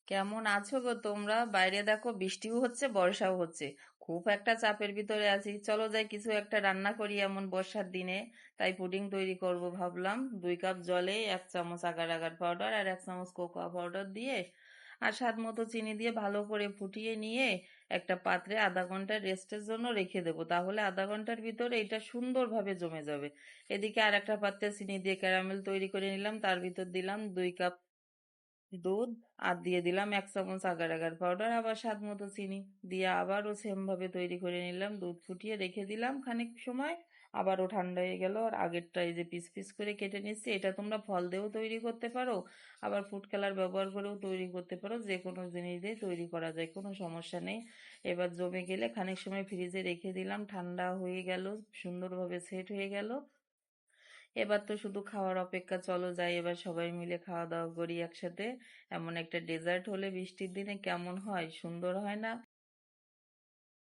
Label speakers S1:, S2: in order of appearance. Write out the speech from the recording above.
S1: কেমন আছো গো তোমরা? বাইরে দেখো বৃষ্টিও হচ্ছে বর্ষাও হচ্ছে। খুব একটা চাপের ভিতরে আছি, চলো যাই কিছু একটা রান্না করি এমন বর্ষার দিনে। তাই পুডিং তৈরি করব ভাবলাম। 2 কাপ জলে 1 চামচ আগার আগার পাউডার আর 1 চামচ কোকোয়া পাউডার দিয়ে আর স্বাদ মতো চিনি দিয়ে ভালো করে ফুটিয়ে নিয়ে একটা পাত্রে আধা ঘন্টা রেস্টের জন্য রেখে দেবো, তাহলে আধা ঘন্টার ভিতরে এটা সুন্দরভাবে জমে যাবে। এদিকে আর একটা পাত্রে চিনি দিয়ে ক্যারামেল তৈরি করে নিলাম, তার ভিতর দিলাম 2 কাপ দুধ আর দিয়ে দিলাম 1 চামচ আগার আগার পাউডার, আবার স্বাদ মতো চিনি দিয়ে আবারও সেম ভাবে তৈরি করে নিলাম। দুধ ফুটিয়ে রেখে দিলাম খানিক সময়, আবারও ঠান্ডা হয়ে গেল। আর আগেরটা এই যে পিস পিস করে কেটে নিচ্ছি, এটা তোমরা ফল দিয়েও তৈরি করতে পারো, আবার ফুড কালার ব্যবহার করেও তৈরি করতে পারো, যে কোনো জিনিস দিয়ে তৈরি করা যায়, কোনো সমস্যা নেই। এবার জমে গেলে খানিক সময় ফ্রিজে রেখে দিলাম, ঠান্ডা হয়ে গেল, সুন্দরভাবে সেট হয়ে গেল। এবার তো শুধু খাওয়ার অপেক্ষা, চলো যাই এবার সবাই মিলে খাওয়া দাওয়া করি একসাথে। এমন একটা ডেজার্ট হলে বৃষ্টির দিনে কেমন হয়, সুন্দর হয় না?